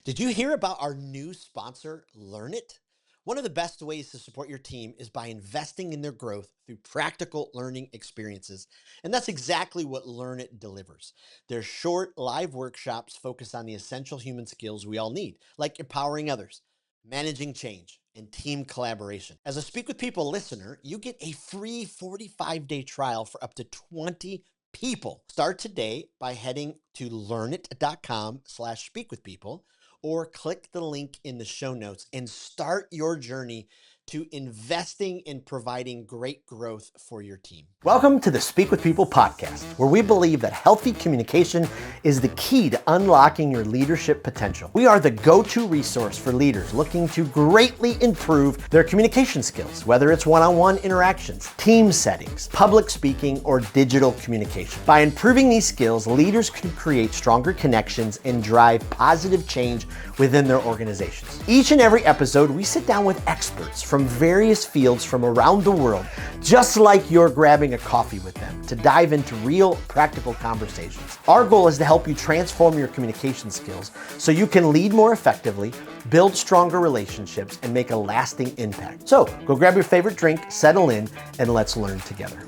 Did you hear about our new sponsor, Learn It? One of the best ways to support your team is by investing in their growth through practical learning experiences. And that's exactly what Learn It delivers. Their short, live workshops focus on the essential human skills we all need, like empowering others, managing change, and team collaboration. As a Speak with People listener, you get a free 45-day trial for up to 20 people. Start today by heading to learnit.com/speakwithpeople or click the link in the show notes and start your journey to investing in providing great growth for your team. Welcome to the Speak with People podcast, where we believe that healthy communication is the key to unlocking your leadership potential. We are the go-to resource for leaders looking to greatly improve their communication skills, whether it's one-on-one interactions, team settings, public speaking, or digital communication. By improving these skills, leaders can create stronger connections and drive positive change within their organizations. Each and every episode, we sit down with experts from various fields from around the world, just like you're grabbing a coffee with them, to dive into real, practical conversations. Our goal is to help you transform your communication skills so you can lead more effectively, build stronger relationships, and make a lasting impact. So go grab your favorite drink, settle in, and let's learn together.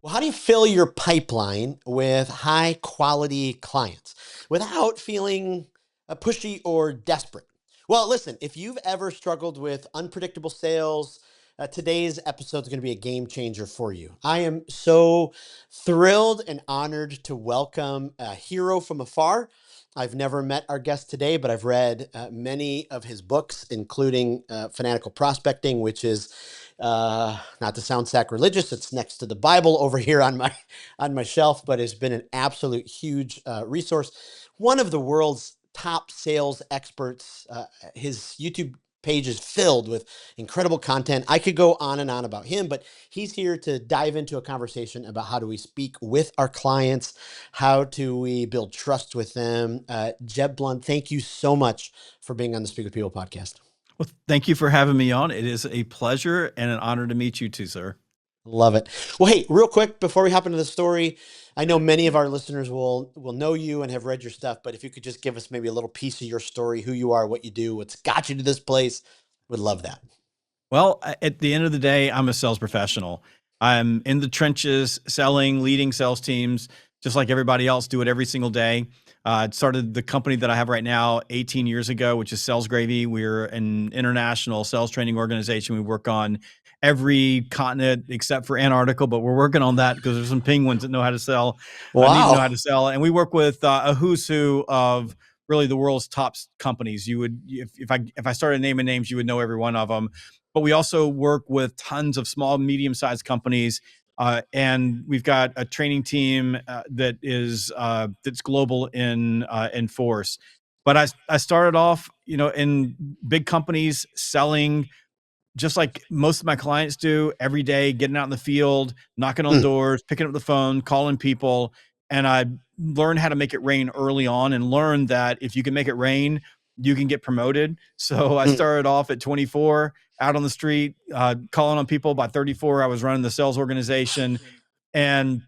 Well, how do you fill your pipeline with high quality clients without feeling pushy or desperate? Well, listen, if you've ever struggled with unpredictable sales, today's episode is going to be a game changer for you. I am so thrilled and honored to welcome a hero from afar. I've never met our guest today, but I've read many of his books, including Fanatical Prospecting, which is not to sound sacrilegious, it's next to the Bible over here on my shelf, but has been an absolute huge resource. One of the world's top sales experts. His YouTube page is filled with incredible content. I could go on and on about him, but he's here to dive into a conversation about how do we speak with our clients, how do we build trust with them. Jeb Blount, thank you so much for being on the Speak with People podcast. Well, thank you for having me on. It is a pleasure and an honor to meet you too, sir. Love it. Well, hey, real quick, before we hop into the story, I know many of our listeners will know you and have read your stuff, but if you could just give us maybe a little piece of your story, who you are, what you do, what's got you to this place, would love that. Well, at the end of the day, I'm a sales professional. I'm in the trenches selling, leading sales teams, just like everybody else, do it every single day. I started the company that I have right now 18 years ago, which is Sales Gravy. We're an international sales training organization. We work on every continent except for Antarctica, but we're working on that because there's some penguins that know how to sell, need to know how to sell. And we work with a who's who of really the world's top companies. You would, if I started naming names, you would know every one of them. But we also work with tons of small, medium-sized companies. And we've got a training team that is that's global in force. But I started off, in big companies selling, just like most of my clients do, every day, getting out in the field, knocking on doors, picking up the phone, calling people. And I learned how to make it rain early on and learned that if you can make it rain, you can get promoted. So I started off at 24 out on the street, calling on people. By 34, I was running the sales organization and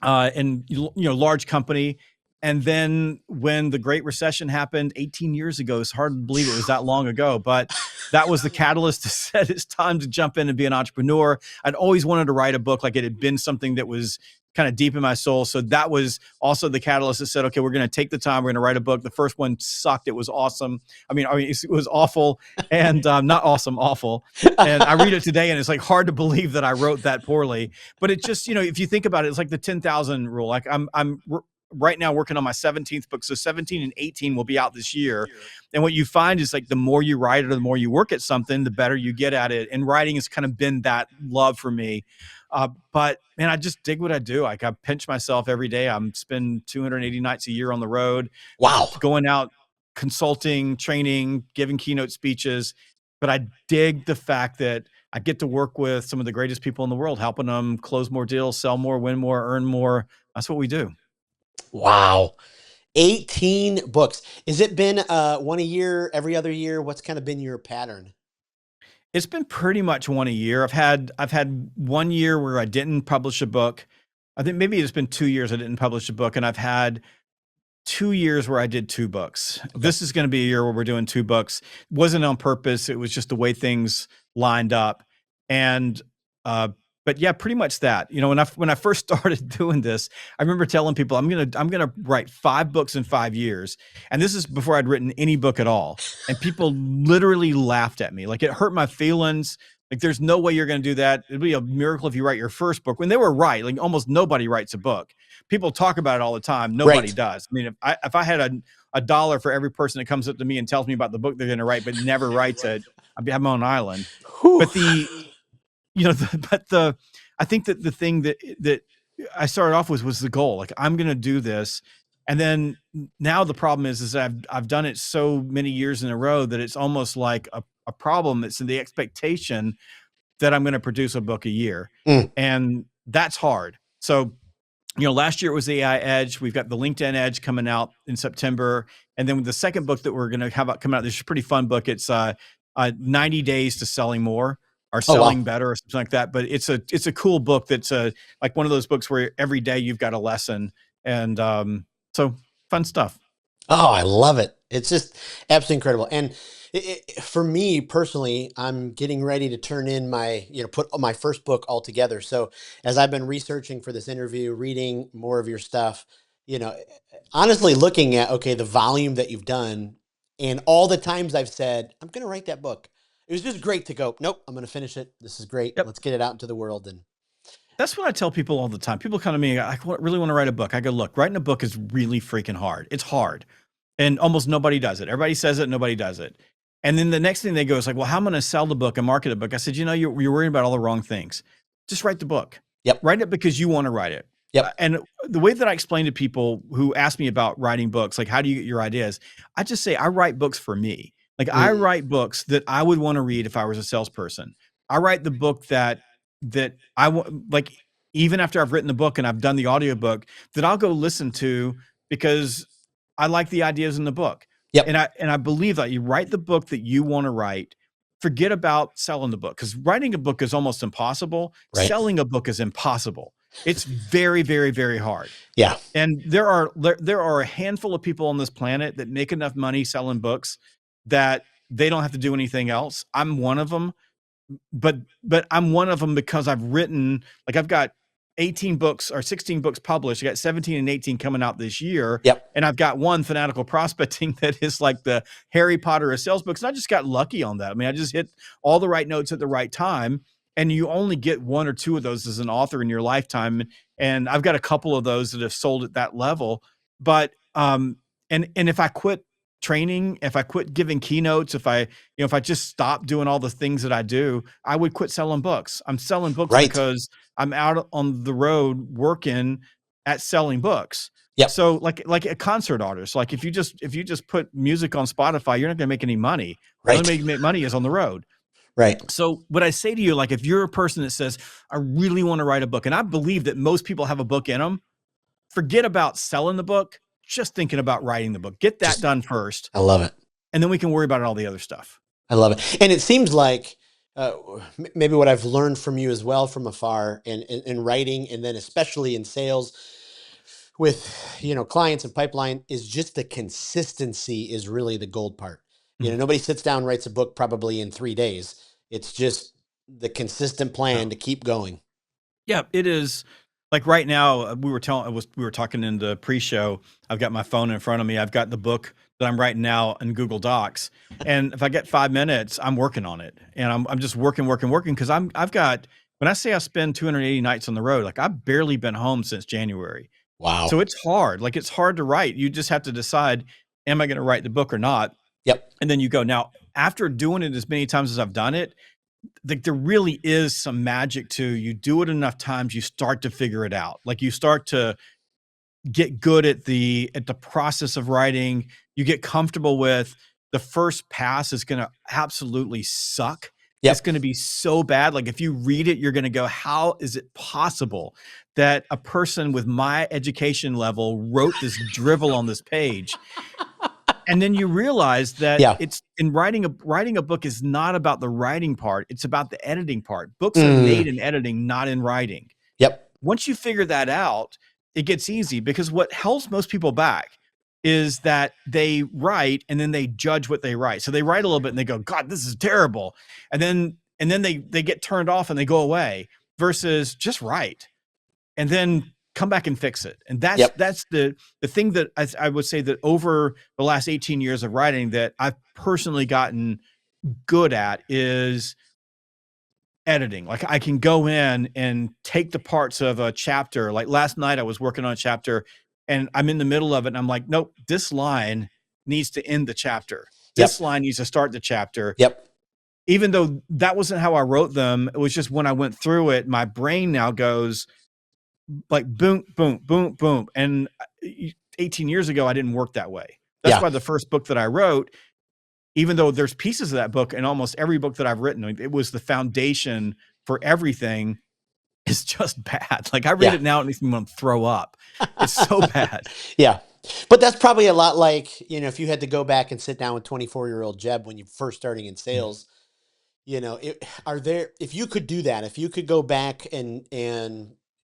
large company. And then when the Great Recession happened 18 years ago, it's hard to believe it was that long ago, but that was the catalyst to said it's time to jump in and be an entrepreneur. I'd always wanted to write a book. Like it had been something that was kind of deep in my soul. So that was also the catalyst that said, okay, we're going to take the time. We're going to write a book. The first one sucked. It was awesome. I mean, it was awful and not awesome, awful. And I read it today and it's like hard to believe that I wrote that poorly, but it just, if you think about it, it's like the 10,000 rule. Like I'm right now working on my 17th book. So 17 and 18 will be out this year. And what you find is like the more you write it or the more you work at something, the better you get at it. And writing has kind of been that love for me. But man, I just dig what I do. Like I pinch myself every day. I'm spending 280 nights a year on the road. Wow. Going out, consulting, training, giving keynote speeches. But I dig the fact that I get to work with some of the greatest people in the world, helping them close more deals, sell more, win more, earn more. That's what we do. Wow. 18 books. Has it been one a year, every other year? What's kind of been your pattern? It's been pretty much one a year. I've had 1 year where I didn't publish a book. I think maybe it's been 2 years I didn't publish a book, and I've had 2 years where I did 2 books. Okay. This is going to be a year where we're doing 2 books. It wasn't on purpose. It was just the way things lined up. And, but yeah, pretty much that. You know, when I first started doing this, I remember telling people I'm gonna write 5 books in 5 years, and this is before I'd written any book at all. And people literally laughed at me, like it hurt my feelings. Like, there's no way you're gonna do that. It'd be a miracle if you write your first book. When they were right, like almost nobody writes a book. People talk about it all the time. Nobody Right. does. I mean, if I had a dollar for every person that comes up to me and tells me about the book they're going to write, but never writes it, I'd be on my own island. Whew. But I think that the thing that I started off with was the goal. Like, I'm going to do this. And then now the problem is I've done it so many years in a row that it's almost like a problem. It's in the expectation that I'm going to produce a book a year. And that's hard. So, you know, last year it was the AI Edge. We've got the LinkedIn Edge coming out in September. And then the second book that we're going to have coming out, this is a pretty fun book. It's 90 Days to Selling More or Selling Better or something like that. But it's a cool book that's like one of those books where every day you've got a lesson. And so fun stuff. Oh, I love it. It's just absolutely incredible. And for me personally, I'm getting ready to turn in put my first book all together. So as I've been researching for this interview, reading more of your stuff, honestly looking at, okay, the volume that you've done and all the times I've said, I'm going to write that book. It was just great to go, nope, I'm going to finish it. This is great. Yep. Let's get it out into the world. And that's what I tell people all the time. People come to me, I really want to write a book. I go, look, writing a book is really freaking hard. It's hard. And almost nobody does it. Everybody says it, nobody does it. And then the next thing they go is like, well, how am I going to sell the book and market the book? I said, you're worrying about all the wrong things. Just write the book. Yep. Write it because you want to write it. Yep. And the way that I explain to people who ask me about writing books, like, how do you get your ideas? I just say, I write books for me. Like, I write books that I would want to read if I was a salesperson. I write the book that I want, like, even after I've written the book and I've done the audiobook, that I'll go listen to because I like the ideas in the book. Yep. And I believe that you write the book that you want to write. Forget about selling the book, because writing a book is almost impossible. Right. Selling a book is impossible. It's very, very, very hard. Yeah. And there are a handful of people on this planet that make enough money selling books that they don't have to do anything else. I'm one of them, but I'm one of them because I've written, like, I've got 18 books or 16 books published. I got 17 and 18 coming out this year. Yep. And I've got one, Fanatical Prospecting, that is like the Harry Potter of sales books. And I just got lucky on that. I mean, I just hit all the right notes at the right time. And you only get 1 or 2 of those as an author in your lifetime. And I've got a couple of those that have sold at that level. But, and if I quit training, if I quit giving keynotes, if I just stop doing all the things that I do, I would quit selling books. I'm selling books because I'm out on the road working at selling books. Yep. So like a concert artist, like if you just put music on Spotify, you're not going to make any money. The only way you make money is on the road. Right. So what I say to you, like, if you're a person that says, I really want to write a book, and I believe that most people have a book in them, forget about selling the book. Just thinking about writing the book. Get that done first. I love it. And then we can worry about all the other stuff. I love it. And it seems like maybe what I've learned from you as well from afar in writing, and then especially in sales with, clients and pipeline, is just the consistency is really the gold part. Nobody sits down and writes a book probably in 3 days. It's just the consistent plan to keep going. Yeah, it is. Like right now, we were talking in the pre-show. I've got my phone in front of me. I've got the book that I'm writing now in Google Docs, and if I get 5 minutes, I'm working on it, and I'm just working because I've got, when I say I spend 280 nights on the road, like, I've barely been home since January. Wow. So it's hard. Like, it's hard to write. You just have to decide, am I going to write the book or not? Yep. And then you go. Now, after doing it as many times as I've done it, like, there really is some magic to, you do it enough times, you start to figure it out. Like, you start to get good at the process of writing. You get comfortable with the first pass is going to absolutely suck. Yep. It's going to be so bad. Like, if you read it, you're going to go, how is it possible that a person with my education level wrote this drivel on this page? And then you realize that it's in writing a book is not about the writing part. It's about the editing part. Books are made in editing, not in writing. Yep. Once you figure that out, it gets easy, because what holds most people back is that they write and then they judge what they write. So they write a little bit and they go, God, this is terrible. And then they get turned off and they go away, versus just write and then come back and fix it. And that's Yep. the thing that I would say that over the last 18 years of writing that I've personally gotten good at is editing. Like I can go in and take the parts of a chapter. Like last night I was working on a chapter and I'm in the middle of it and I'm like, nope, this line needs to end the chapter. This Yep. line needs to start the chapter. Yep. Even though that wasn't how I wrote them, it was just when I went through it, my brain now goes like boom, boom, boom, boom. And 18 years ago, I didn't work that way. That's why the first book that I wrote, even though there's pieces of that book in almost every book that I've written, it was the foundation for everything, is just bad. Like I read it now, it makes me want to throw up. It's so bad. Yeah. But that's probably a lot like, if you had to go back and sit down with 24-year-old Jeb when you first starting in sales, if you could do that, if you could go back and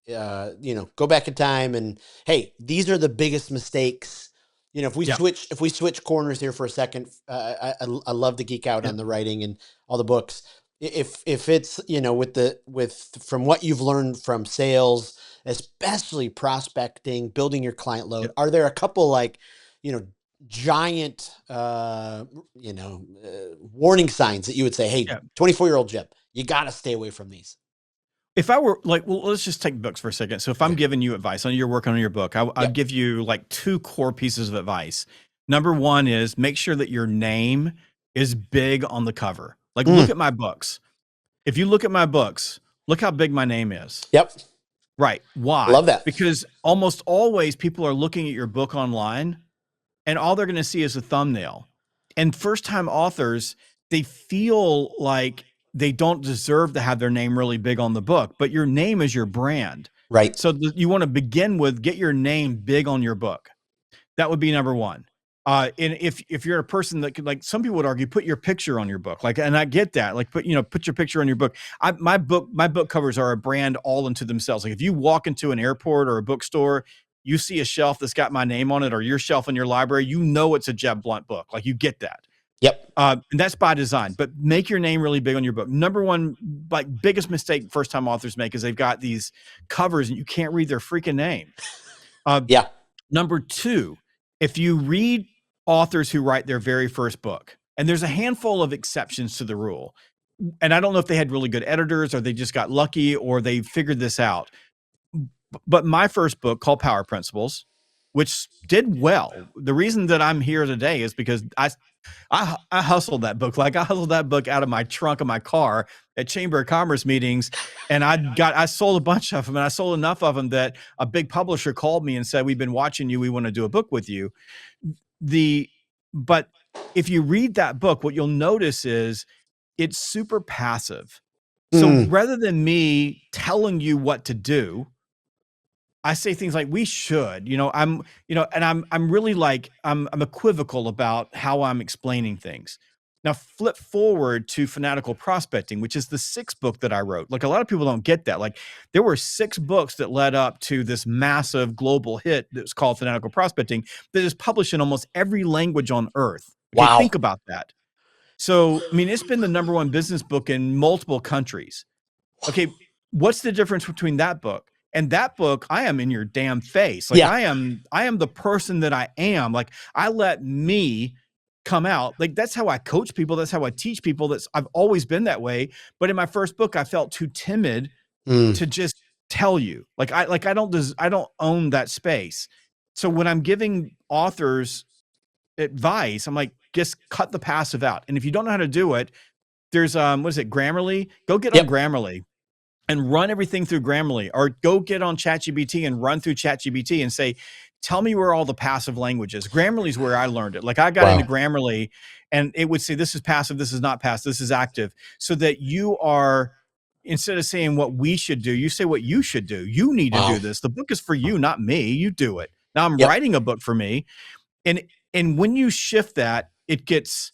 go back in time and, hey, these are the biggest mistakes. If we switch corners here for a second, I love to geek out on the writing and all the books. If it's, from what you've learned from sales, especially prospecting, building your client load, are there a couple like, giant, warning signs that you would say, hey, 24-year-old Jeb, you got to stay away from these? If I were like, well, let's just take books for a second. So if I'm giving you advice on you're working on your book, I'd give you like 2 core pieces of advice. Number 1 is make sure that your name is big on the cover. Like look at my books. If you look at my books, look how big my name is. Yep. Right. Why? Love that. Because almost always people are looking at your book online and all they're going to see is a thumbnail. And first-time authors, they feel like they don't deserve to have their name really big on the book, but your name is your brand. Right. So you want to begin with get your name big on your book. That would be number 1. And if you're a person that could, like some people would argue, put your picture on your book. Like, and I get that, like put your picture on your book. My book covers are a brand all into themselves. Like if you walk into an airport or a bookstore, you see a shelf that's got my name on it or your shelf in your library, it's a Jeb Blount book. Like you get that. Yep. And that's by design, but make your name really big on your book. Number 1, like biggest mistake first-time authors make is they've got these covers and you can't read their freaking name. Number 2, if you read authors who write their very first book, and there's a handful of exceptions to the rule, and I don't know if they had really good editors or they just got lucky or they figured this out. But my first book called Power Principles, which did well. The reason that I'm here today is because I hustled that book. Like I hustled that book out of my trunk of my car at Chamber of Commerce meetings. And I sold a bunch of them, and I sold enough of them that a big publisher called me and said, we've been watching you. We want to do a book with you. But if you read that book, what you'll notice is it's super passive. So rather than me telling you what to do, I say things like we should, and I'm really like, I'm equivocal about how I'm explaining things. Now flip forward to Fanatical Prospecting, which is the 6th book that I wrote. Like a lot of people don't get that. Like there were 6 books that led up to this massive global hit that was called Fanatical Prospecting that is published in almost every language on earth. Okay, wow. Think about that. So, I mean, it's been the number 1 business book in multiple countries. Okay. What's the difference between that book and that book? I am in your damn face. Like I am the person that I am. Like I let me come out. Like that's how I coach people. That's how I teach people. I've always been that way. But in my first book, I felt too timid to just tell you. Like I don't own that space. So when I'm giving authors advice, I'm like, just cut the passive out. And if you don't know how to do it, there's what is it, Grammarly? Go get on Grammarly and run everything through Grammarly, or go get on ChatGPT and run through ChatGPT and say, tell me where all the passive language is. Grammarly is where I learned it. Like I got into Grammarly and it would say, this is passive, this is not passive, this is active. So that you are, instead of saying what we should do, you say what you should do. You need to do this. The book is for you, not me. You do it. Now I'm writing a book for me. And when you shift that, it's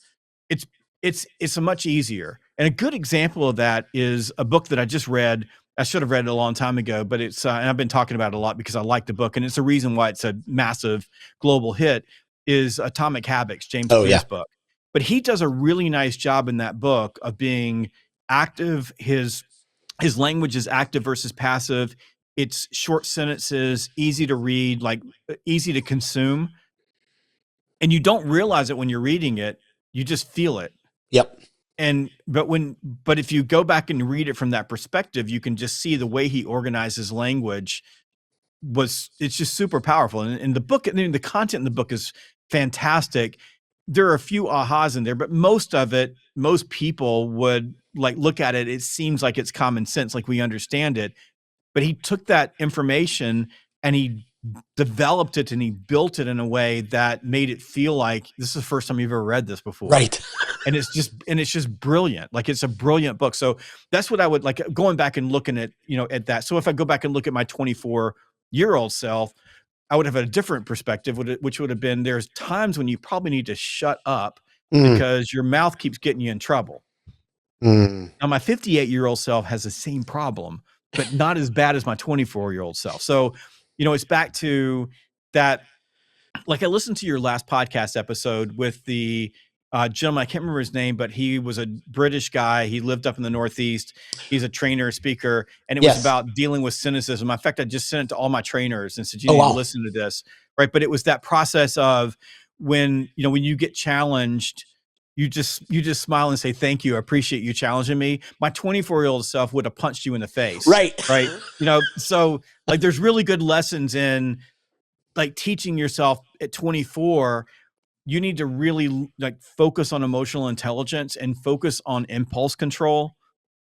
a much easier. And a good example of that is a book that I just read. I should have read it a long time ago, but it's and I've been talking about it a lot because I like the book, and it's a reason why it's a massive global hit. is Atomic Habits, James Oh yeah. Clear's book. But he does a really nice job in that book of being active. His language is active versus passive. It's short sentences, easy to read, like easy to consume. And you don't realize it when you're reading it. You just feel it. Yep. But if you go back and read it from that perspective, you can just see the way he organizes language it's just super powerful. And the book, I mean, the content in the book is fantastic. There are a few ahas in there, but most of it, most people would like look at it. It seems like it's common sense, like we understand it. But he took that information and he developed it and he built it in a way that made it feel like this is the first time you've ever read this before. Right. And it's just brilliant. Like it's a brilliant book. So that's what I would like going back and looking at, at that. So if I go back and look at my 24-year-old self, I would have a different perspective, which would have been there's times when you probably need to shut up because your mouth keeps getting you in trouble. Now my 58-year-old self has the same problem, but not as bad as my 24-year-old self. So, it's back to that. Like I listened to your last podcast episode with the gentleman, I can't remember his name, but he was a British guy. He lived up in the Northeast. He's a trainer, speaker, and it was about dealing with cynicism. In fact, I just sent it to all my trainers and said, you need to listen to this. Right. But it was that process of when you get challenged, you just smile and say, thank you. I appreciate you challenging me. My 24-year-old self would have punched you in the face. Right. Right. So like there's really good lessons in like teaching yourself at 24, you need to really like focus on emotional intelligence and focus on impulse control.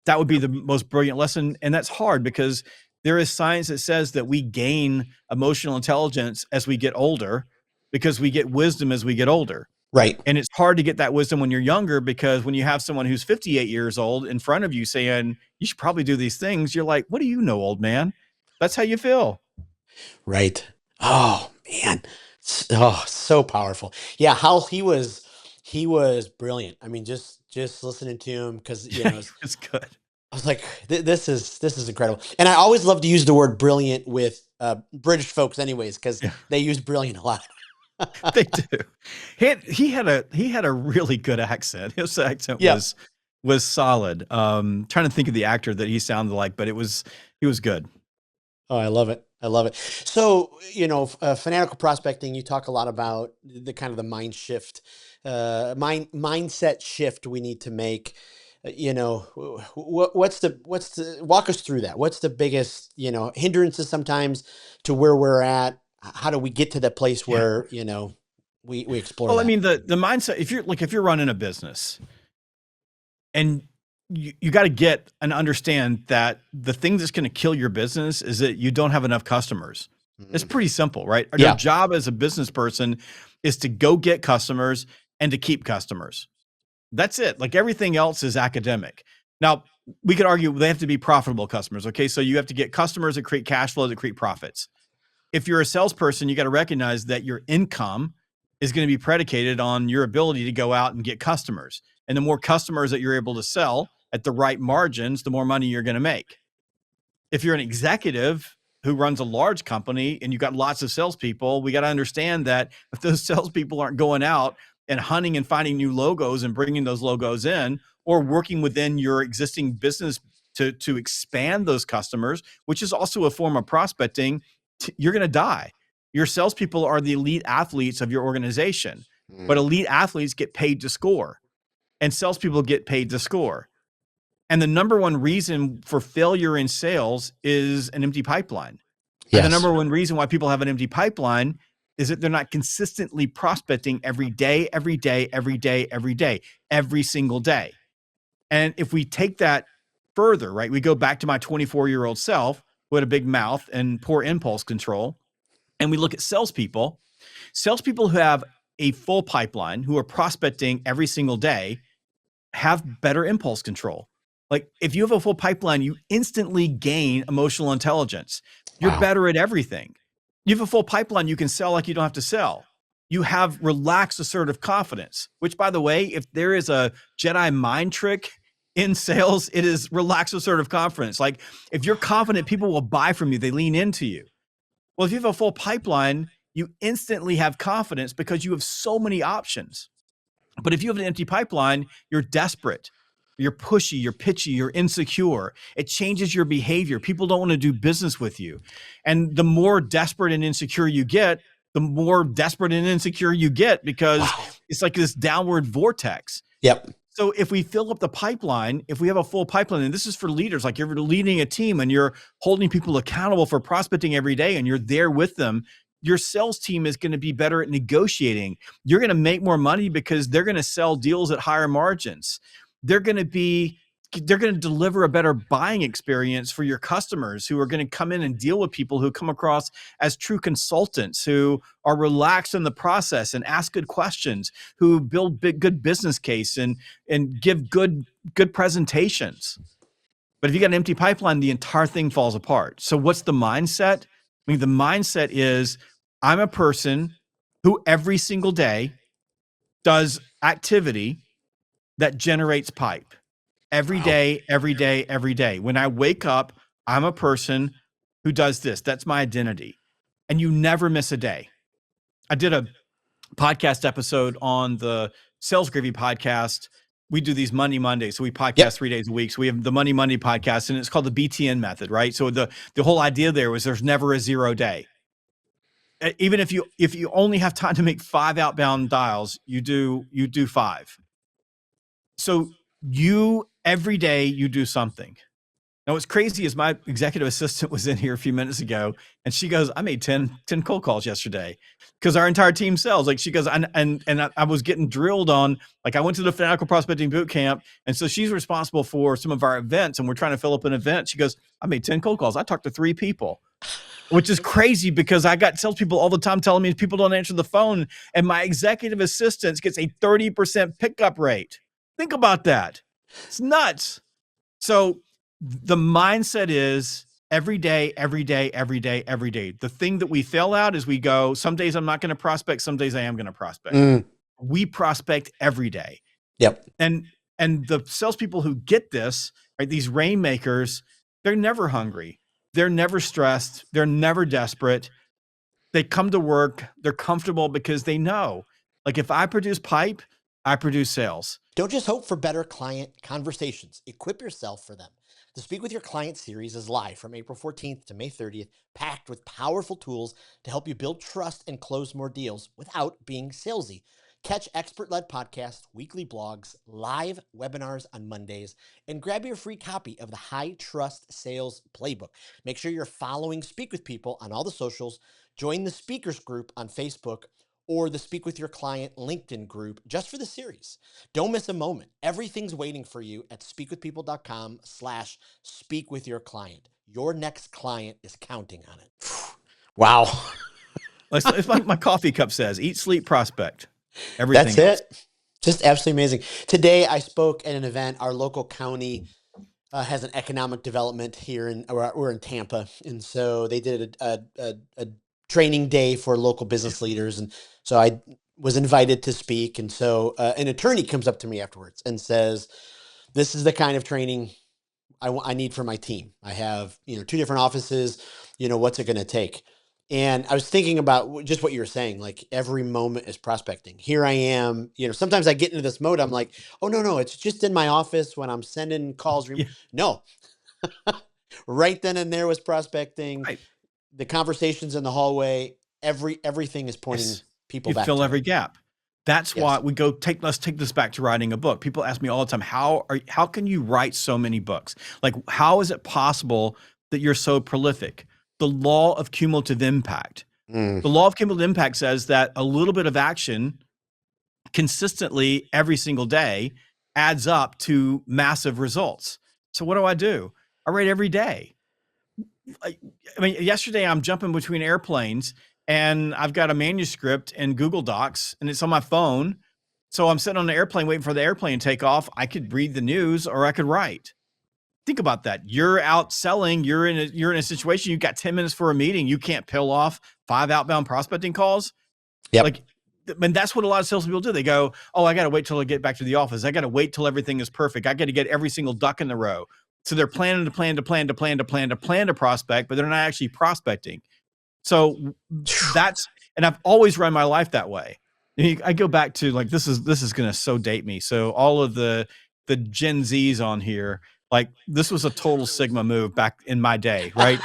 That would be the most brilliant lesson. And that's hard because there is science that says that we gain emotional intelligence as we get older because we get wisdom as we get older. Right. And it's hard to get that wisdom when you're younger because when you have someone who's 58 years old in front of you saying, you should probably do these things, you're like, what do you know, old man? That's how you feel. Right. Oh man. Oh, so powerful. Yeah. How he was brilliant. I mean, just listening to him because It's good. I was like, this is incredible. And I always love to use the word brilliant with British folks, anyways, because they use brilliant a lot. They do. He had a really good accent. His accent was solid. Trying to think of the actor that he sounded like, but he was good. Oh, I love it. I love it. So, fanatical prospecting, you talk a lot about the kind of the mindset shift we need to make. What's the walk us through that? What's the biggest, hindrances sometimes to where we're at? How do we get to that place where, we explore that? I mean, the mindset, if you're running a business and you got to get and understand that the thing that's going to kill your business is that you don't have enough customers. It's pretty simple, right? Your job as a business person is to go get customers and to keep customers. That's it. Like everything else is academic. Now, we could argue they have to be profitable customers. Okay. So you have to get customers that create cash flow, that create profits. If you're a salesperson, you got to recognize that your income is going to be predicated on your ability to go out and get customers. And the more customers that you're able to sell at the right margins, the more money you're going to make. If you're an executive who runs a large company and you've got lots of salespeople, we got to understand that if those salespeople aren't going out and hunting and finding new logos and bringing those logos in, or working within your existing business to expand those customers, which is also a form of prospecting, you're going to die. Your salespeople are the elite athletes of your organization, but elite athletes get paid to score and salespeople get paid to score. And the number one reason for failure in sales is an empty pipeline. And the number one reason why people have an empty pipeline is that they're not consistently prospecting every day, every day, every day, every day, every single day. And if we take that further, right, we go back to my 24-year-old self who had a big mouth and poor impulse control. And we look at salespeople who have a full pipeline, who are prospecting every single day, have better impulse control. Like if you have a full pipeline, you instantly gain emotional intelligence. You're better at everything. You have a full pipeline, you can sell like you don't have to sell. You have relaxed, assertive confidence, which by the way, if there is a Jedi mind trick in sales, it is relaxed, assertive confidence. Like if you're confident, people will buy from you. They lean into you. Well, if you have a full pipeline, you instantly have confidence because you have so many options. But if you have an empty pipeline, you're desperate. You're pushy, you're pitchy, you're insecure. It changes your behavior. People don't want to do business with you. And the more desperate and insecure you get, the more desperate and insecure you get, because Wow. it's like this downward vortex. Yep. So if we fill up the pipeline, if we have a full pipeline, and this is for leaders, like you're leading a team and you're holding people accountable for prospecting every day and you're there with them, your sales team is going to be better at negotiating. You're going to make more money because they're going to sell deals at higher margins. They're going to deliver a better buying experience for your customers, who are going to come in and deal with people who come across as true consultants, who are relaxed in the process and ask good questions, who build good business case and give good presentations. But if you got an empty pipeline, the entire thing falls apart. So what's the mindset? I mean, the mindset is, I'm a person who every single day does activity that generates pipe. Every Wow. day, every day, every day. When I wake up, I'm a person who does this. That's my identity. And you never miss a day. I did a podcast episode on the Sales Gravy podcast. We do these Money Mondays. So we podcast 3 days a week. So we have the Money Monday podcast, and it's called the BTN method, right? So the whole idea there was there's never a 0 day. Even if you only have time to make 5 outbound dials, you do 5. So every day you do something. Now, what's crazy is my executive assistant was in here a few minutes ago, and she goes, I made 10 cold calls yesterday, because our entire team sells. Like, she goes, and I was getting drilled on, like, I went to the Fanatical Prospecting Boot Camp, and so she's responsible for some of our events, and we're trying to fill up an event. She goes, I made 10 cold calls. I talked to 3 people, which is crazy, because I got salespeople all the time telling me people don't answer the phone, and my executive assistant gets a 30% pickup rate. Think about that. It's nuts. So the mindset is every day, every day, every day, every day. The thing that we fail out is we go, some days I'm not going to prospect, some days I am going to prospect. We prospect every day. Yep. And the salespeople who get this, right, these rainmakers, they're never hungry. They're never stressed. They're never desperate. They come to work. They're comfortable because they know, like, if I produce pipe, I produce sales. Don't just hope for better client conversations. Equip yourself for them. The Speak with Your Client series is live from April 14th to May 30th, packed with powerful tools to help you build trust and close more deals without being salesy. Catch expert-led podcasts, weekly blogs, live webinars on Mondays, and grab your free copy of the High Trust Sales Playbook. Make sure you're following Speak with People on all the socials. Join the speakers group on Facebook or the Speak with Your Client LinkedIn group just for the series. Don't miss a moment. Everything's waiting for you at speakwithpeople.com/speakwithyourclient. Your next client is counting on it. Wow. It's like my coffee cup says, eat, sleep, prospect. Everything That's else. it. Just absolutely amazing. Today, I spoke at an event. Our local county has an economic development here we're in Tampa. And so they did a training day for local business leaders. And so I was invited to speak. And so an attorney comes up to me afterwards and says, this is the kind of training I need for my team. I have, 2 different offices, what's it going to take? And I was thinking about just what you were saying, like every moment is prospecting. Here I am, sometimes I get into this mode. I'm like, oh, no, it's just in my office when I'm sending calls. Yeah. No, right then and there was prospecting. Right. The conversations in the hallway, everything is pointing people You back fill to every it. gap. That's Yes. why we go let's take this back to writing a book. People ask me all the time, how can you write so many books? Like, how is it possible that you're so prolific? The law of cumulative impact. The law of cumulative impact says that a little bit of action consistently every single day adds up to massive results. So what do? I write every day. I mean, yesterday I'm jumping between airplanes and I've got a manuscript in Google Docs and it's on my phone. So I'm sitting on the airplane waiting for the airplane to take off. I could read the news or I could write. Think about that. You're out selling. You're in a situation. You've got 10 minutes for a meeting. You can't peel off 5 outbound prospecting calls. Yep. Like, and that's what a lot of salespeople do. They go, oh, I got to wait till I get back to the office. I got to wait till everything is perfect. I got to get every single duck in the row. So they're planning to prospect, but they're not actually prospecting. So And I've always run my life that way. I go back to like, this is going to so date me. So all of the Gen Zs on here, like this was a total Sigma move back in my day, right?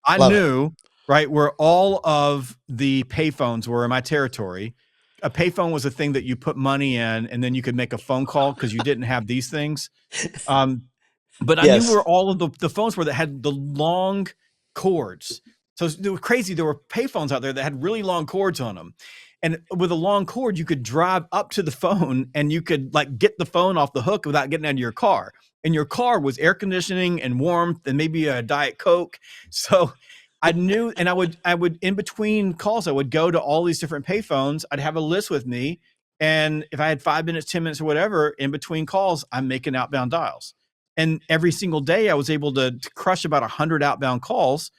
I Love it. knew, right, where all of the payphones were in my territory. A payphone was a thing that you put money in and then you could make a phone call because you didn't have these things. But I knew Yes. where all of the phones were that had the long cords. So it was crazy. There were payphones out there that had really long cords on them. And with a long cord, you could drive up to the phone and you could like get the phone off the hook without getting out of your car. And your car was air conditioning and warmth and maybe a Diet Coke. So I knew, and I would in between calls, I would go to all these different payphones. I'd have a list with me. And if I had 5 minutes, 10 minutes or whatever, in between calls, I'm making outbound dials. And every single day I was able to crush about 100 outbound calls.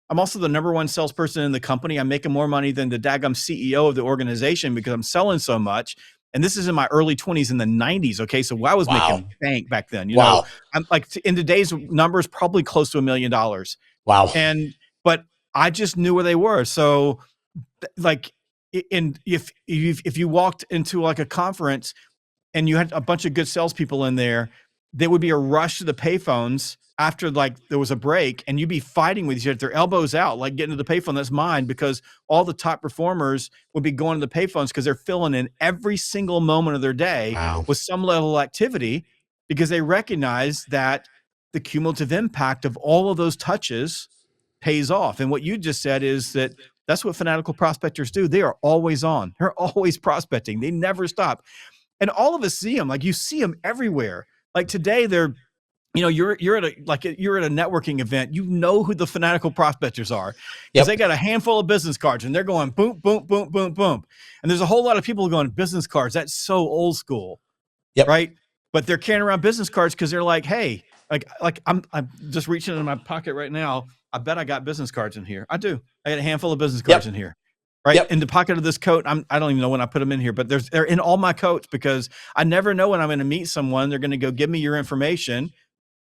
I'm also the number one salesperson in the company. I'm making more money than the daggum CEO of the organization because I'm selling so much. And this is in my early 20s in the 90s. Okay. So I was Wow. making bank back then, Wow. I'm like in today's numbers, probably close to $1 million. Wow. But I just knew where they were. So like, and if you walked into like a conference and you had a bunch of good salespeople in there, there would be a rush to the payphones after like there was a break, and you'd be fighting with each other, their elbows out, like getting to the payphone that's mine, because all the top performers would be going to the payphones because they're filling in every single moment of their day Wow. with some level of activity because they recognize that the cumulative impact of all of those touches pays off. And what you just said is that that's what fanatical prospectors do. They are always on. They're always prospecting. They never stop. And all of us see them. Like you see them everywhere. Like today, they're, you're at a networking event. You know who the fanatical prospectors are because they got a handful of business cards and they're going boom, boom, boom, boom, boom. And there's a whole lot of people going business cards. That's so old school, right? But they're carrying around business cards because they're like, hey, like I'm just reaching in my pocket right now. I bet I got business cards in here. I do. I got a handful of business cards in here. Right. In the pocket of this coat. I don't even know when I put them in here, but they're in all my coats because I never know when I'm going to meet someone. They're going to go, give me your information.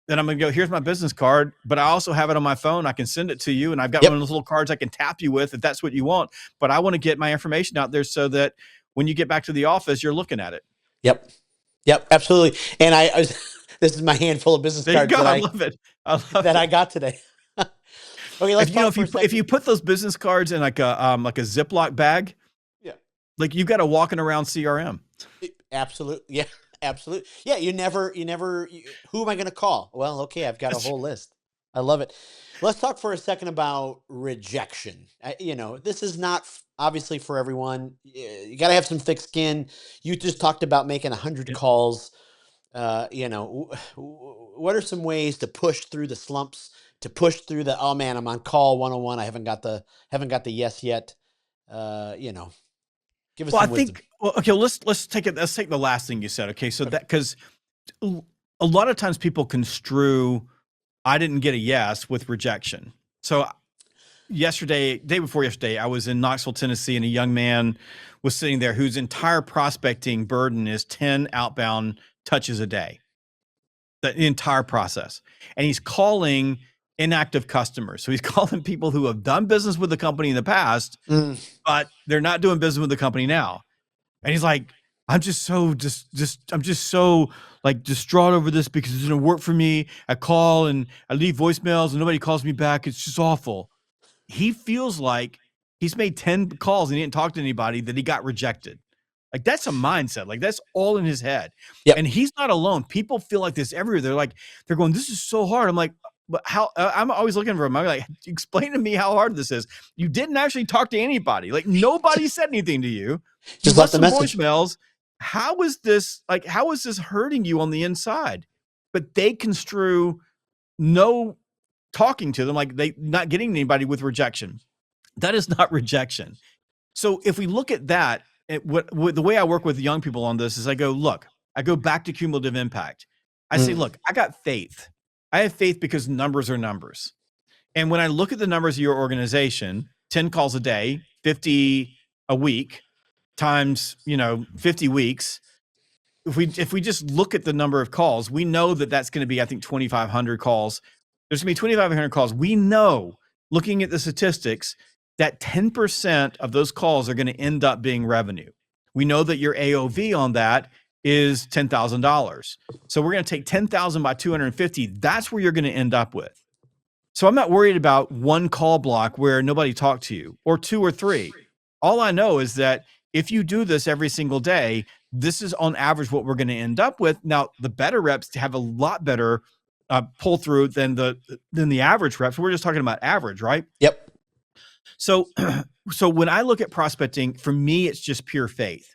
Then I'm going to go, here's my business card, but I also have it on my phone. I can send it to you. And I've got one of those little cards I can tap you with if that's what you want. But I want to get my information out there so that when you get back to the office, you're looking at it. Yep. Absolutely. And I was, this is my handful of business cards that I love it. I got today. Okay, let's talk for a second. If you put those business cards in like a Ziploc bag, like you got a walking around CRM. Absolutely. Yeah, absolutely. Yeah, you never, who am I going to call? Well, okay, I've got a whole list. I love it. Let's talk for a second about rejection. This is not obviously for everyone. You got to have some thick skin. You just talked about making 100 calls. What are some ways to push through the slumps, to push through the, oh man, I'm on call 101. I haven't got the yes yet. Give us some wisdom. Okay, let's take it. Let's take the last thing you said. Okay. So that, because a lot of times people construe, I didn't get a yes with rejection. So day before yesterday, I was in Knoxville, Tennessee, and a young man was sitting there whose entire prospecting burden is 10 outbound touches a day, the entire process. And he's calling inactive customers. So he's calling people who have done business with the company in the past, but they're not doing business with the company now. And he's like, I'm just so like distraught over this because it doesn't work for me. I call and I leave voicemails and nobody calls me back. It's just awful. He feels like he's made 10 calls and he didn't talk to anybody, that he got rejected. Like that's a mindset. Like that's all in his head. And he's not alone. People feel like this everywhere. They're going, this is so hard. I'm like, but how? I'm always looking for him. I'm like, explain to me how hard this is. You didn't actually talk to anybody. Like nobody said anything to you. Just left the message. Voicemails. How is this hurting you on the inside? But they construe no talking to them, like they not getting anybody with rejection. That is not rejection. So if we look at that, the way I work with young people on this is I go back to cumulative impact. I say, look, I got faith. I have faith because numbers are numbers. And when I look at the numbers of your organization, 10 calls a day, 50 a week times, 50 weeks. If we just look at the number of calls, we know that that's going to be, I think, 2,500 calls. There's going to be 2,500 calls. We know, looking at the statistics, that 10% of those calls are going to end up being revenue. We know that your AOV on that is $10,000. So we're going to take 10,000 by 250. That's where you're going to end up with. So I'm not worried about one call block where nobody talked to you, or two or three. All I know is that if you do this every single day, this is on average what we're going to end up with. Now, the better reps have a lot better pull through than the average reps. We're just talking about average, right? Yep. So, so when I look at prospecting, for me, it's just pure faith.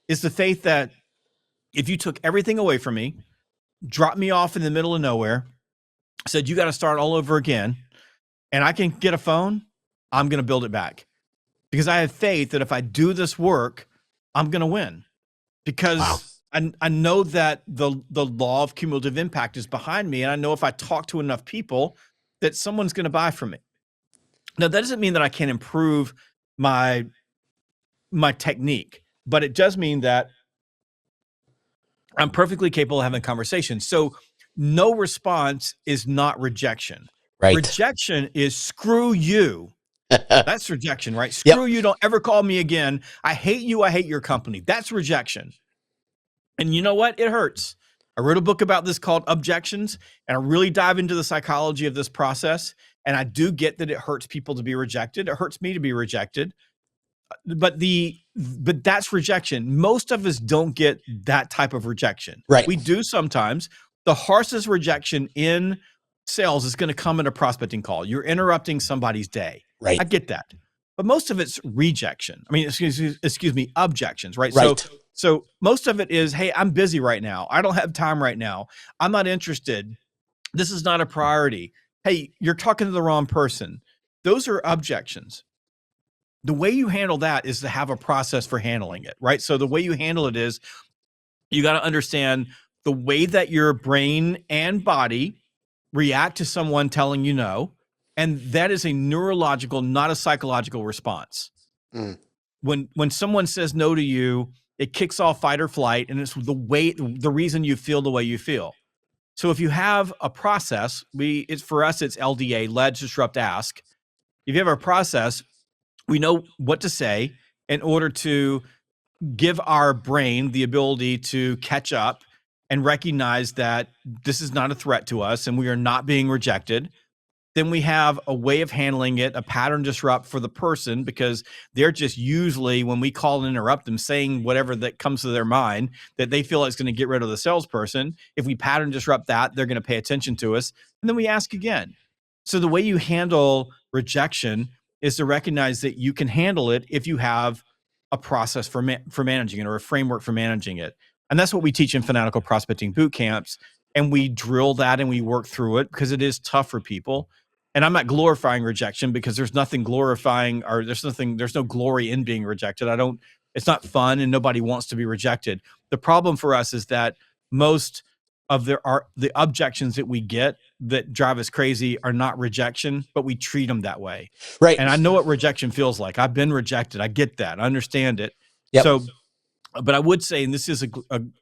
It's the faith that if you took everything away from me, dropped me off in the middle of nowhere, said you got to start all over again, and I can get a phone, I'm going to build it back, because I have faith that if I do this work, I'm going to win, because I know that the law of cumulative impact is behind me. And I know if I talk to enough people that someone's going to buy from me. Now, that doesn't mean that I can't improve my technique, but it does mean that I'm perfectly capable of having a conversation. So no response is not rejection. Right. Rejection is screw you. That's rejection, right? Yep. Screw you. Don't ever call me again. I hate you. I hate your company. That's rejection. And you know what? It hurts. I wrote a book about this called Objections, and I really dive into the psychology of this process. And I do get that it hurts people to be rejected. It hurts me to be rejected. But that's rejection. Most of us don't get that type of rejection. Right. We do sometimes. The harshest rejection in sales is going to come in a prospecting call. You're interrupting somebody's day. Right. I get that. But most of it's rejection. I mean, excuse me, objections, right? Right. So most of it is, hey, I'm busy right now. I don't have time right now. I'm not interested. This is not a priority. Hey, you're talking to the wrong person. Those are objections. The way you handle that is to have a process for handling it, right? So the way you handle it is you got to understand the way that your brain and body react to someone telling you no. And that is a neurological, not a psychological response. Mm. When someone says no to you, it kicks off fight or flight, and it's the reason you feel the way you feel. So if you have a process, for us, it's LDA, lead, disrupt, ask. If you have a process, we know what to say in order to give our brain the ability to catch up and recognize that this is not a threat to us and we are not being rejected. Then we have a way of handling it, a pattern disrupt for the person, because they're just usually, when we call and interrupt them, saying whatever that comes to their mind that they feel like is going to get rid of the salesperson. If we pattern disrupt that, they're going to pay attention to us. And then we ask again. So the way you handle rejection is to recognize that you can handle it if you have a process for managing it, or a framework for managing it. And that's what we teach in Fanatical Prospecting boot camps. And we drill that and we work through it because it is tough for people. And I'm not glorifying rejection, because there's nothing glorifying, or there's no glory in being rejected. It's not fun, and nobody wants to be rejected. The problem for us is that most of the objections that we get that drive us crazy are not rejection, but we treat them that way. Right. And I know what rejection feels like. I've been rejected. I get that. I understand it. Yep. So, but I would say, and this is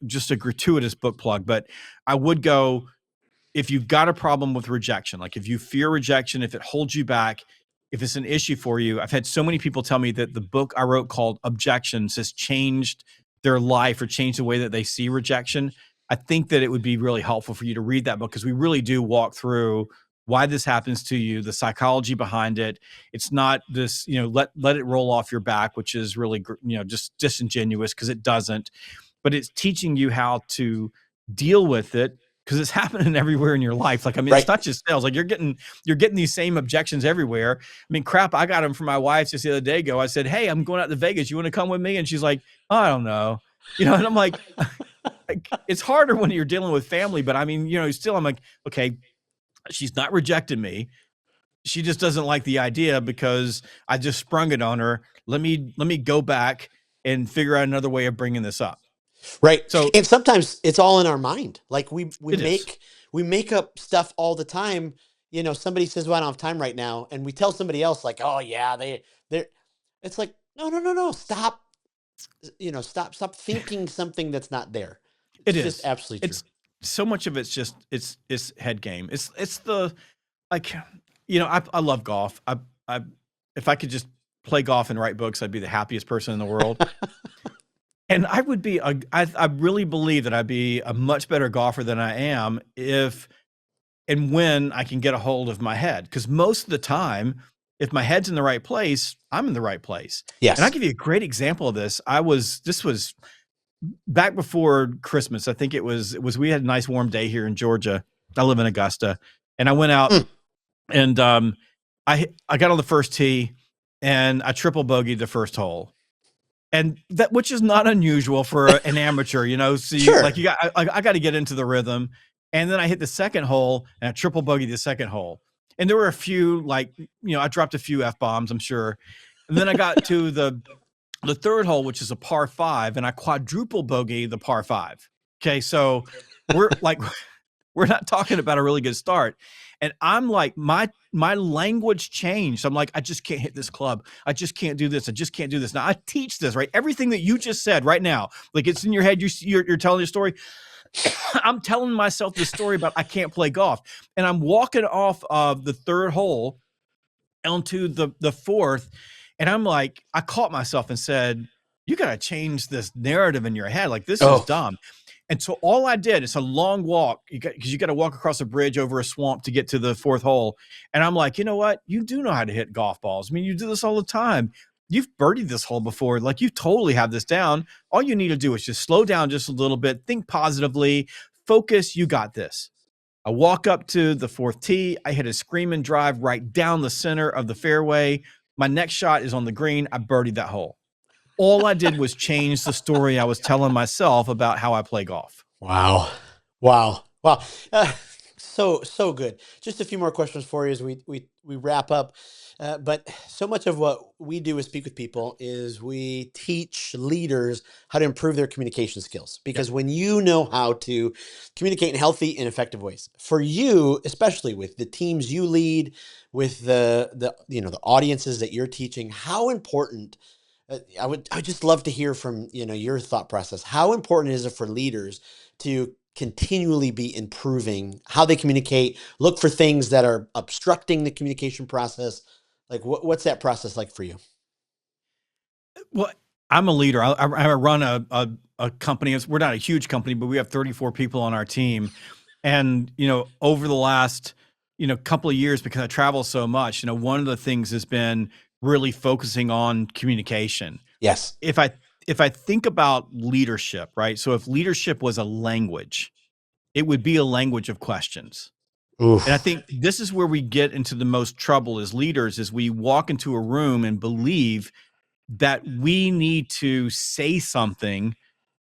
just a gratuitous book plug, but I would go, if you've got a problem with rejection, like if you fear rejection, if it holds you back, if it's an issue for you, I've had so many people tell me that the book I wrote called Objections has changed their life or changed the way that they see rejection. I think that it would be really helpful for you to read that book, because we really do walk through why this happens to you, the psychology behind it. It's not this, let it roll off your back, which is really, just disingenuous, because it doesn't. But it's teaching you how to deal with it, because it's happening everywhere in your life. Like, I mean, Right. It's not just sales. Like you're getting these same objections everywhere. I mean, crap, I got them from my wife just the other day ago. I said, hey, I'm going out to Vegas. You want to come with me? And she's like, oh, I don't know. And I'm like, it's harder when you're dealing with family, but I mean, still, I'm like, okay, she's not rejected me. She just doesn't like the idea because I just sprung it on her. Let me go back and figure out another way of bringing this up. Right. So, and sometimes it's all in our mind. Like we is. make up stuff all the time. Somebody says, well, I don't have time right now. And we tell somebody else, like, oh yeah, they're, it's like, no. Stop. Stop thinking something that's not there. It's just absolutely true. So much of it's just, it's head game. It's the, like, I love golf. If I could just play golf and write books, I'd be the happiest person in the world. And I would be, I really believe that I'd be a much better golfer than I am if and when I can get a hold of my head. Because most of the time, if my head's in the right place, I'm in the right place. And I'll Yes. give you a great example of this. This was back before Christmas. I think it was we had a nice warm day here in Georgia. I live in Augusta. And I went out and I got on the first tee and I triple bogeyed the first hole. And that, which is not unusual for an amateur, you know. So Sure. I got to get into the rhythm, and then I hit the second hole and I triple bogeyed the second hole. And there were a few, like, you know, I dropped a few F-bombs, I'm sure. And then I got to the third hole, which is a par 5, and I quadruple bogey the par 5. Okay, so we're like, we're not talking about a really good start. And I'm like, my language changed. I'm like, I just can't hit this club. I just can't do this. I just can't do this. Now I teach this, right? Everything that you just said right now, like it's in your head. You're telling your story. I'm telling myself this story about I can't play golf. And I'm walking off of the third hole onto the fourth. And I'm like, I caught myself and said, you got to change this narrative in your head. Like, this is dumb. And so all I did, it's a long walk because you got to walk across a bridge over a swamp to get to the fourth hole. And I'm like, you know what? You do know how to hit golf balls. I mean, you do this all the time. You've birdied this hole before. Like, you totally have this down. All you need to do is just slow down just a little bit, think positively, focus. You got this. I walk up to the fourth tee. I hit a screaming drive right down the center of the fairway. My next shot is on the green. I birdied that hole. All I did was change the story I was telling myself about how I play golf. Wow. So good. Just a few more questions for you as we wrap up. But so much of what we do is Speak with People is we teach leaders how to improve their communication skills. Because when you know how to communicate in healthy and effective ways, for you, especially with the teams you lead, with the audiences that you're teaching, how important. I would just love to hear from your thought process. How important is it for leaders to continually be improving how they communicate? Look for things that are obstructing the communication process. Like what's that process like for you? Well, I'm a leader. I run a company. We're not a huge company, but we have 34 people on our team. And over the last couple of years, because I travel so much, one of the things has been really focusing on communication. Yes. If I think about leadership, right? So if leadership was a language, it would be a language of questions. Oof. And I think this is where we get into the most trouble as leaders, is we walk into a room and believe that we need to say something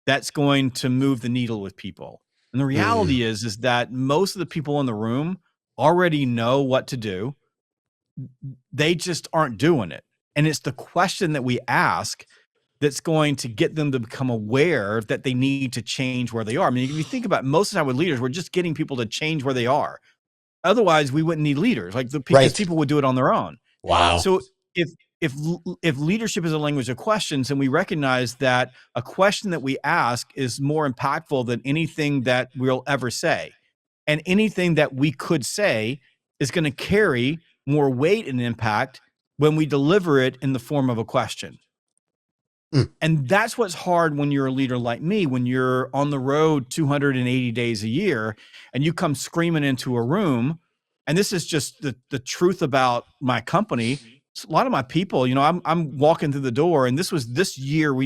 that's going to move the needle with people. And the reality is that most of the people in the room already know what to do. They just aren't doing it. And it's the question that we ask that's going to get them to become aware that they need to change where they are. I mean, if you think about it, most of the time with leaders, we're just getting people to change where they are. Otherwise, we wouldn't need leaders. Like because people would do it on their own. Wow. So if leadership is a language of questions, and we recognize that a question that we ask is more impactful than anything that we'll ever say, and anything that we could say is going to carry more weight and impact when we deliver it in the form of a question. And that's what's hard when you're a leader like me, when you're on the road 280 days a year and you come screaming into a room. And this is just the truth about my company. A lot of my people, I'm walking through the door, and this year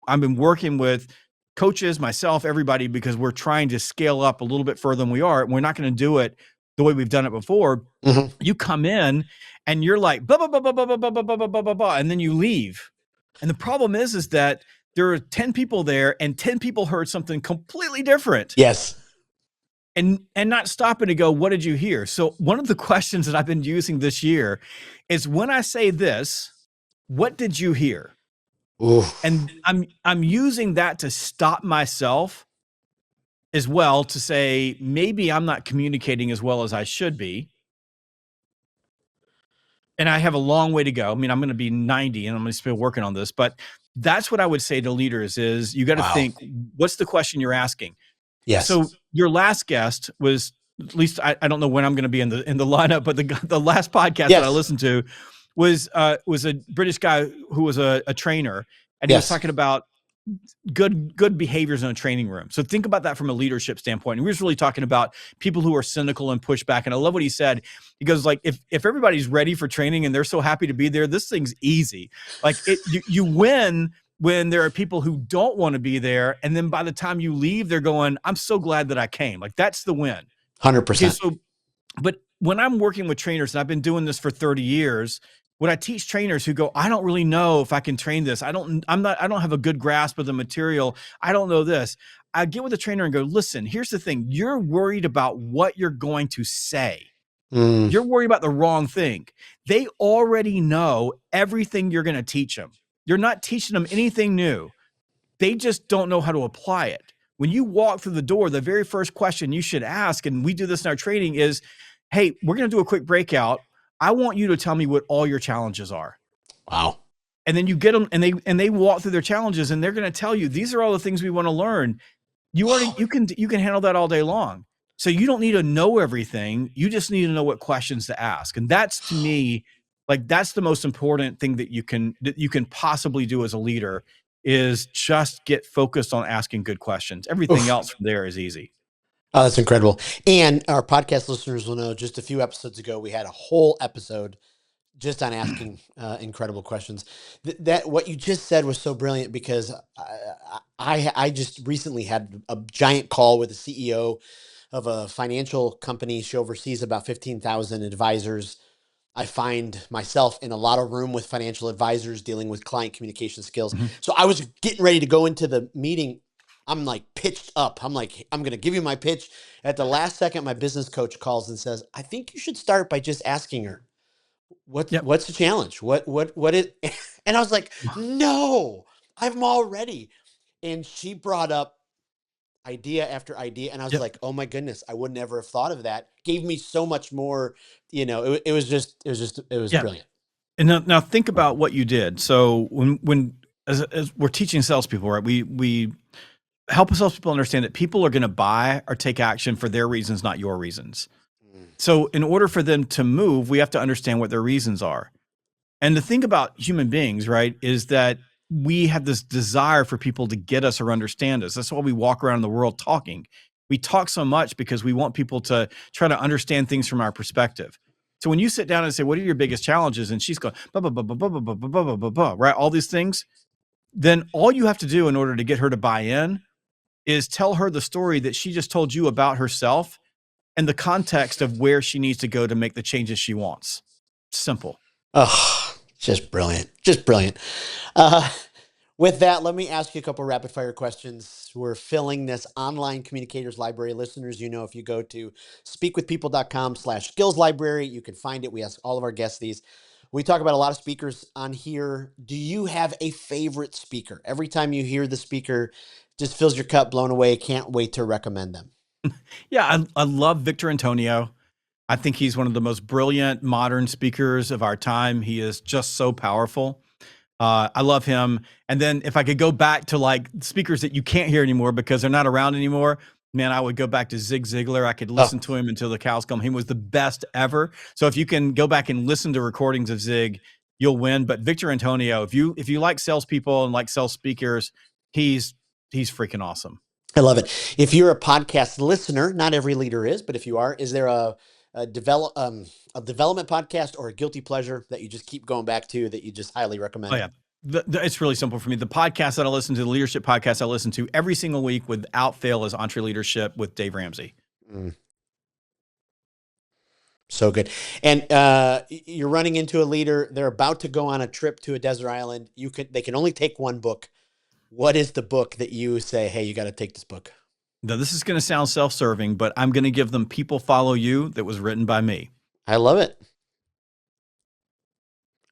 I've been working with coaches, myself, everybody, because we're trying to scale up a little bit further than we are. We're not going to do it the way we've done it before. You come in and you're like, blah, blah, blah, blah, blah, blah, blah, blah, blah, blah, blah, and then you leave. And the problem is that there are 10 people there, and 10 people heard something completely different. Yes. And not stopping to go, what did you hear? So one of the questions that I've been using this year is, when I say this, what did you hear? Oof. And I'm using that to stop myself as well, to say, maybe I'm not communicating as well as I should be. And I have a long way to go. I mean, I'm going to be 90 and I'm going to still working on this, but that's what I would say to leaders is, you got to think, what's the question you're asking? Yes. So your last guest was, at least I don't know when I'm going to be in the lineup, but the last podcast that I listened to was a British guy who was a trainer, and he was Yes. talking about good behaviors in a training room. So think about that from a leadership standpoint. And we was really talking about people who are cynical and push back. And I love what he said. He goes like, if everybody's ready for training and they're so happy to be there, this thing's easy. Like you win when there are people who don't want to be there. And then by the time you leave, they're going, I'm so glad that I came. Like that's the win. 100%. Okay, so but when I'm working with trainers, and I've been doing this for 30 years, when I teach trainers who go, I don't really know if I can train this. I don't have a good grasp of the material. I don't know this. I get with the trainer and go, listen, here's the thing. You're worried about what you're going to say. You're worried about the wrong thing. They already know everything you're going to teach them. You're not teaching them anything new. They just don't know how to apply it. When you walk through the door, the very first question you should ask, and we do this in our training, is, hey, we're going to do a quick breakout. I want you to tell me what all your challenges are. Wow. And then you get them and they walk through their challenges and they're going to tell you, these are all the things we want to learn. You can handle that all day long. So you don't need to know everything. You just need to know what questions to ask. And that's, to me, like that's the most important thing that you can possibly do as a leader, is just get focused on asking good questions. Everything else from there is easy. Oh, that's incredible. And our podcast listeners will know, just a few episodes ago, we had a whole episode just on asking incredible questions. That what you just said was so brilliant, because I just recently had a giant call with the CEO of a financial company. She oversees about 15,000 advisors. I find myself in a lot of room with financial advisors dealing with client communication skills. Mm-hmm. So I was getting ready to go into the meeting. I'm like pitched up. I'm like, I'm going to give you my pitch. At the last second, my business coach calls and says, I think you should start by just asking her, what's the challenge? What is, and I was like, no, I'm all ready. And she brought up idea after idea. And I was like, oh my goodness, I would never have thought of that. Gave me so much more, it was brilliant. And now think about what you did. So when as we're teaching salespeople, right? We help salespeople understand that people are going to buy or take action for their reasons, not your reasons. So in order for them to move, we have to understand what their reasons are. And the thing about human beings, right, is that we have this desire for people to get us or understand us. That's why we walk around the world talking. We talk so much because we want people to try to understand things from our perspective. So when you sit down and say, what are your biggest challenges? And she's going, blah, blah, blah, blah, blah, blah, blah, blah, blah, blah, right? All these things. Then all you have to do in order to get her to buy in is tell her the story that she just told you about herself and the context of where she needs to go to make the changes she wants. Simple. Oh, just brilliant. Just brilliant. With that, let me ask you a couple rapid fire questions. We're filling this online communicators library. Listeners, if you go to speakwithpeople.com/skills library, you can find it. We ask all of our guests these. We talk about a lot of speakers on here. Do you have a favorite speaker? Every time you hear the speaker, just fills your cup, blown away. Can't wait to recommend them. Yeah, I love Victor Antonio. I think he's one of the most brilliant modern speakers of our time. He is just so powerful. I love him. And then if I could go back to like speakers that you can't hear anymore because they're not around anymore, man, I would go back to Zig Ziglar. I could listen to him until the cows come. He was the best ever. So if you can go back and listen to recordings of Zig, you'll win. But Victor Antonio, if you like salespeople and like sales speakers, he's freaking awesome. I love it. If you're a podcast listener, not every leader is, but if you are, is there a development podcast or a guilty pleasure that you just keep going back to that you just highly recommend? Oh yeah. It's really simple for me. The podcast that I listen to, the leadership podcast I listen to every single week without fail, is EntreLeadership with Dave Ramsey. So good. And you're running into a leader. They're about to go on a trip to a desert island. They can only take one book. What is the book that you say, hey, you got to take this book? Now, this is going to sound self-serving, but I'm going to give them People Follow You, that was written by me. I love it.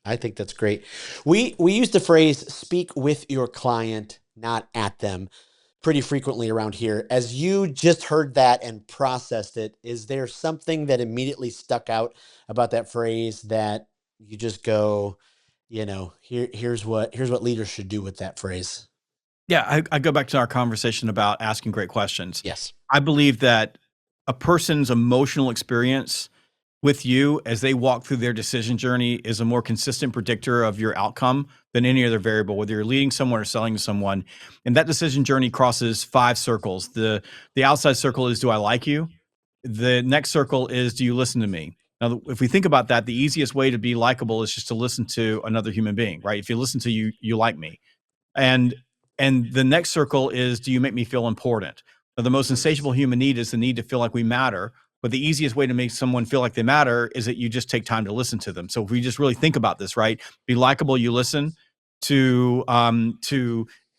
I think that's great. We use the phrase speak with your client, not at them, pretty frequently around here. As you just heard that and processed it, is there something that immediately stuck out about that phrase that you just go, here's what leaders should do with that phrase? Yeah, I go back to our conversation about asking great questions. Yes. I believe that a person's emotional experience with you as they walk through their decision journey is a more consistent predictor of your outcome than any other variable, whether you're leading someone or selling to someone. And that decision journey crosses 5 circles. The outside circle is, do I like you? The next circle is, do you listen to me? Now, if we think about that, the easiest way to be likable is just to listen to another human being, right? If you listen to you, you like me. And the next circle is, do you make me feel important? Now, the most insatiable human need is the need to feel like we matter. But the easiest way to make someone feel like they matter is that you just take time to listen to them. So if we just really think about this, right? Be likable, you listen. To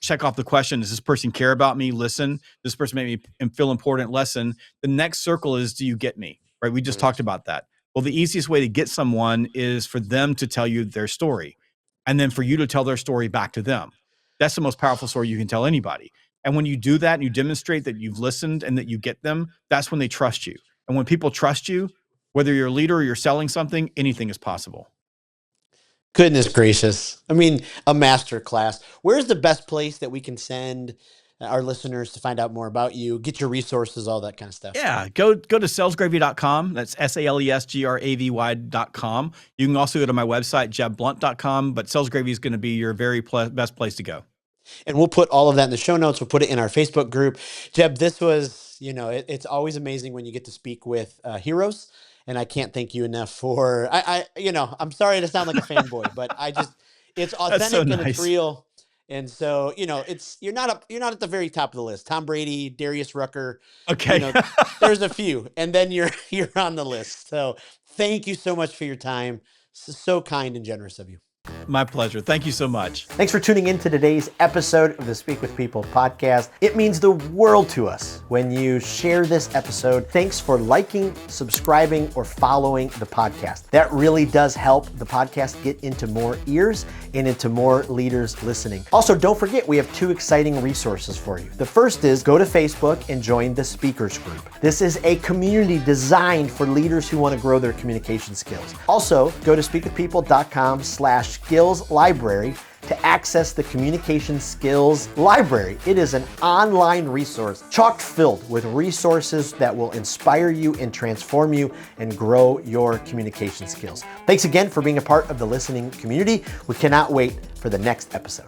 check off the question, does this person care about me? Listen. Does this person make me feel important? Listen. The next circle is, do you get me? Right? We just talked about that. Well, the easiest way to get someone is for them to tell you their story, and then for you to tell their story back to them. That's the most powerful story you can tell anybody. And when you do that and you demonstrate that you've listened and that you get them, that's when they trust you. And when people trust you, whether you're a leader or you're selling something, anything is possible. Goodness gracious. I mean, a master class. Where's the best place that we can send our listeners to find out more about you, get your resources, all that kind of stuff? Yeah, go to salesgravy.com. That's salesgravy.com. You can also go to my website, jebblount.com, but Salesgravy is going to be your very best place to go. And we'll put all of that in the show notes. We'll put it in our Facebook group. Jeb, this was, it's always amazing when you get to speak with heroes. And I can't thank you enough for, I'm sorry to sound like a fanboy, but it's authentic so and nice. it's real. And so, you're not at the very top of the list. Tom Brady, Darius Rucker. Okay. There's a few, and then you're on the list. So thank you so much for your time. So kind and generous of you. My pleasure. Thank you so much. Thanks for tuning in to today's episode of the Speak with People podcast. It means the world to us when you share this episode. Thanks for liking, subscribing, or following the podcast. That really does help the podcast get into more ears and into more leaders listening. Also, don't forget, we have 2 exciting resources for you. The first is go to Facebook and join the Speakers Group. This is a community designed for leaders who want to grow their communication skills. Also, go to speakwithpeople.com/skills library to access the Communication Skills Library. It is an online resource chock filled with resources that will inspire you and transform you and grow your communication skills. Thanks again for being a part of the listening community. We cannot wait for the next episode.